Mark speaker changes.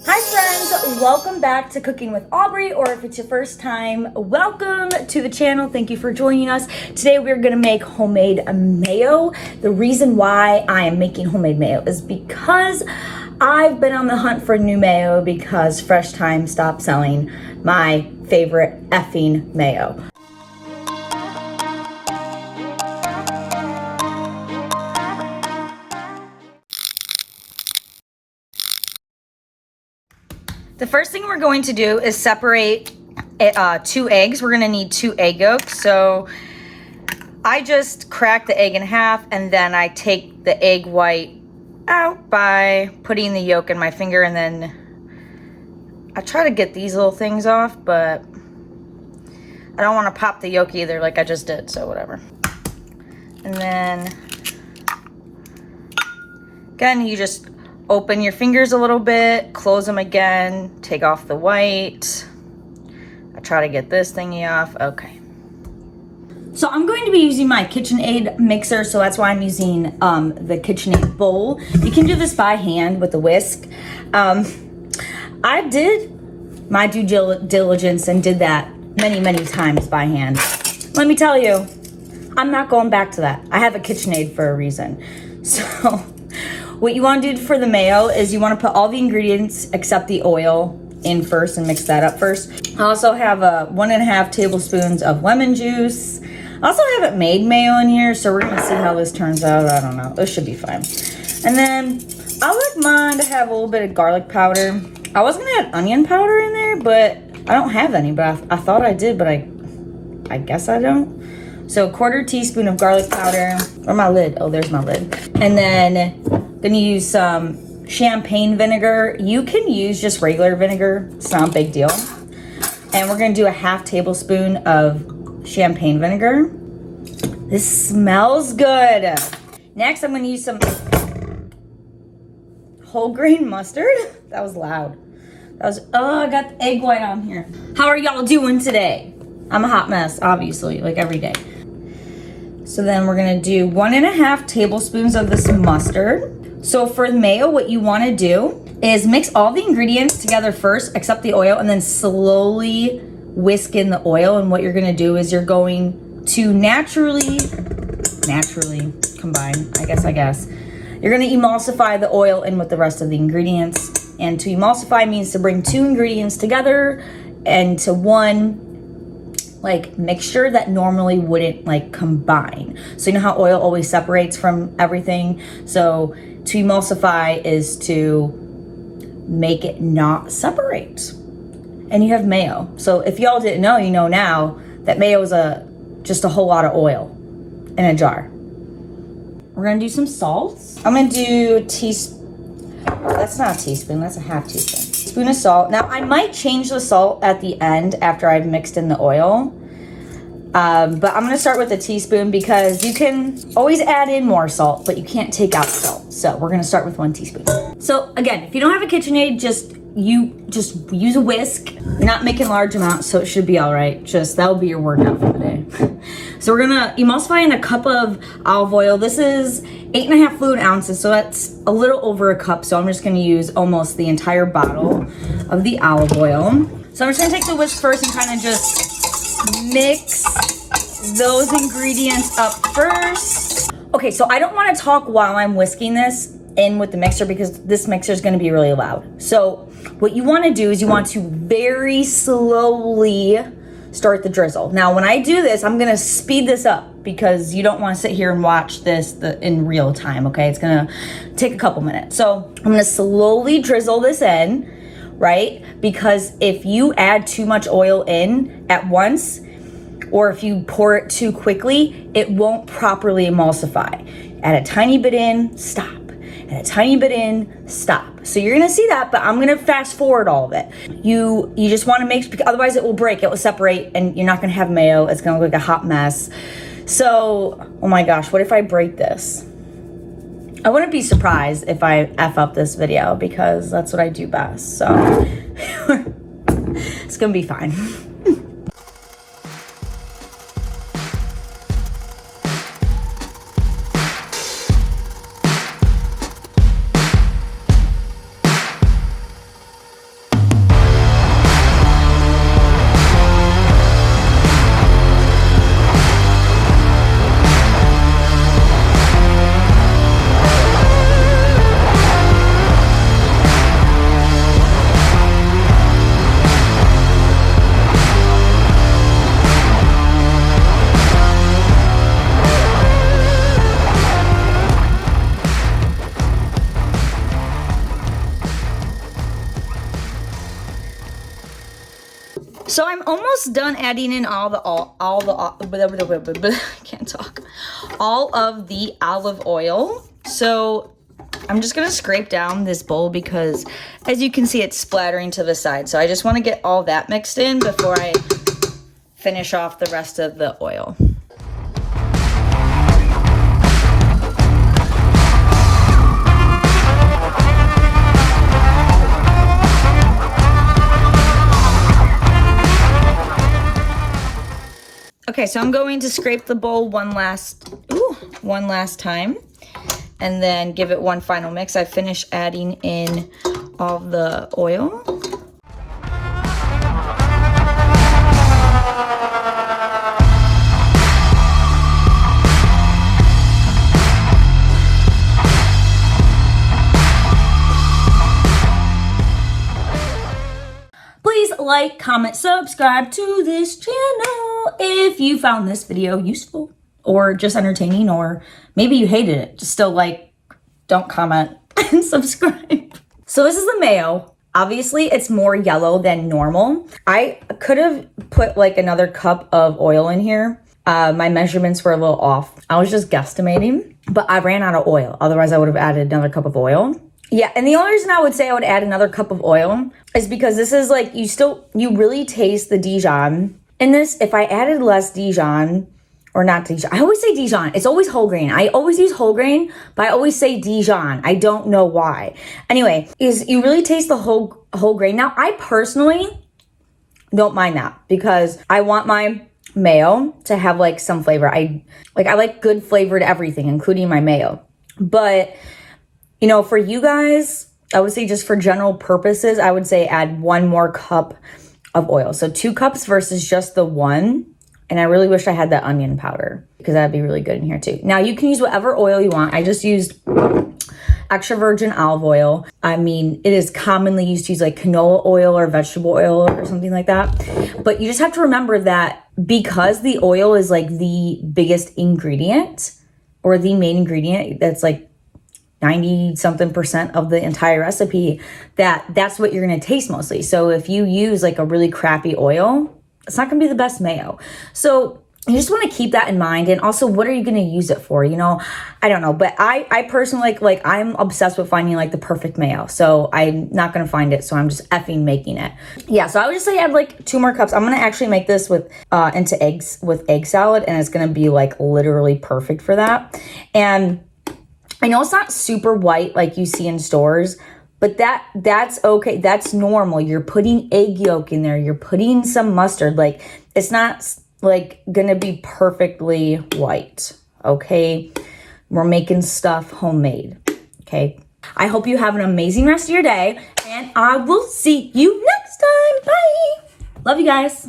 Speaker 1: Hi friends, welcome back to Cooking with Aubrey, or if it's your first time, welcome to the channel. Thank you for joining us. Today we're gonna make homemade mayo. The reason why I am making homemade mayo is because I've been on the hunt for new mayo because Fresh Thyme stopped selling my favorite effing mayo. The first thing we're going to do is separate 2 eggs. We're gonna need 2 egg yolks. So I just crack the egg in half and then I take the egg white out by putting the yolk in my finger, and then I try to get these little things off, but I don't want to pop the yolk either like I just did, so whatever. And then again, you just open your fingers a little bit, close them again, take off the white. I try to get this thingy off. Okay. So I'm going to be using my KitchenAid mixer, so that's why I'm using the KitchenAid bowl. You can do this by hand with a whisk. I did my due diligence and did that many times by hand. Let me tell you, I'm not going back to that. I have a KitchenAid for a reason. So what you want to do for the mayo is you want to put all the ingredients except the oil in first and mix that up first. I also have 1.5 tablespoons of lemon juice. I also haven't made mayo in here, so we're gonna see how this turns out. I don't know, this should be fine. And then I like mine to have a little bit of garlic powder. I was gonna add onion powder in there, but I don't have any, but I thought I did, but I guess I don't. So 1/4 teaspoon of garlic powder. Or my lid, oh, there's my lid. And then gonna use some champagne vinegar. You can use just regular vinegar, it's not a big deal. And we're gonna do 1/2 tablespoon of champagne vinegar. This smells good. Next, I'm gonna use some whole grain mustard. That was loud. That was, oh, I got the egg white on here. How are y'all doing today? I'm a hot mess, obviously, like every day. So then we're gonna do 1.5 tablespoons of this mustard. So for the mayo, what you wanna do is mix all the ingredients together first, except the oil, and then slowly whisk in the oil. And what you're gonna do is you're going to naturally combine, I guess. You're gonna emulsify the oil in with the rest of the ingredients. And to emulsify means to bring 2 ingredients together and to one like mixture that normally wouldn't like combine. So you know how oil always separates from everything? So to emulsify is to make it not separate. And you have mayo. So if y'all didn't know, you know now that mayo is just a whole lot of oil in a jar. We're gonna do some salt. I'm gonna do a teaspoon. That's not a teaspoon, that's a 1/2 teaspoon. Spoon of salt. Now I might change the salt at the end after I've mixed in the oil. But I'm gonna start with a teaspoon because you can always add in more salt, but you can't take out salt. So we're gonna start with 1 teaspoon. So again, if you don't have a KitchenAid, just use a whisk. You're not making large amounts, so it should be all right. Just that'll be your workout for the day. So we're gonna emulsify in a cup of olive oil. This is 8.5 fluid ounces, so that's a little over a cup. So I'm just gonna use almost the entire bottle of the olive oil. So I'm just gonna take the whisk first and kind of just mix those ingredients up first. Okay, so I don't want to talk while I'm whisking this in with the mixer because this mixer is going to be really loud. So what you want to do is you want to very slowly start the drizzle. Now when I do this, I'm going to speed this up because you don't want to sit here and watch this in real time, okay? It's going to take a couple minutes. So I'm going to slowly drizzle this in, right? Because if you add too much oil in at once, or if you pour it too quickly, it won't properly emulsify. Add a tiny bit in, stop. Add a tiny bit in, stop. So you're gonna see that, but I'm gonna fast forward all of it. You just wanna make, because otherwise it will break, it will separate, and you're not gonna have mayo. It's gonna look like a hot mess. So, oh my gosh, what if I break this? I wouldn't be surprised if I F up this video because that's what I do best. So, it's gonna be fine. So I'm almost done adding in all can't talk. All of the olive oil. So I'm just gonna scrape down this bowl because as you can see, it's splattering to the side. So I just wanna get all that mixed in before I finish off the rest of the oil. Okay, so I'm going to scrape the bowl one last time and then give it one final mix. I finished adding in all the oil. Please like, comment, subscribe to this channel if you found this video useful or just entertaining, or maybe you hated it. Just still like, don't comment and subscribe. So this is the mayo. Obviously, it's more yellow than normal. I could have put like another cup of oil in here. My measurements were a little off. I was just guesstimating, but I ran out of oil. Otherwise, I would have added another cup of oil. Yeah, and the only reason I would say I would add another cup of oil is because this is like, you really taste the Dijon in this. If I added less Dijon, or not Dijon, I always say Dijon. It's always whole grain. I always use whole grain, but I always say Dijon. I don't know why. Anyway, you really taste the whole grain. Now, I personally don't mind that because I want my mayo to have like some flavor. I like good flavored everything, including my mayo. But you know, for you guys, I would say just for general purposes, I would say add one more cup of oil. So 2 cups versus just the 1. And I really wish I had that onion powder because that'd be really good in here too. Now you can use whatever oil you want. I just used extra virgin olive oil. I mean, it is commonly used to use like canola oil or vegetable oil or something like that. But you just have to remember that because the oil is like the biggest ingredient or the main ingredient, that's like 90-something% of the entire recipe, that's what you're going to taste mostly. So if you use like a really crappy oil, it's not going to be the best mayo. So you just want to keep that in mind. And also, what are you going to use it for? You know, I don't know, but I personally like I'm obsessed with finding like the perfect mayo. So I'm not going to find it. So I'm just effing making it. Yeah. So I would just say add like 2 more cups. I'm going to actually make this with into eggs with egg salad, and it's going to be like literally perfect for that. And I know it's not super white like you see in stores, but that's okay. That's normal. You're putting egg yolk in there. You're putting some mustard. Like, it's not like gonna be perfectly white, okay? We're making stuff homemade, okay? I hope you have an amazing rest of your day, and I will see you next time. Bye. Love you guys.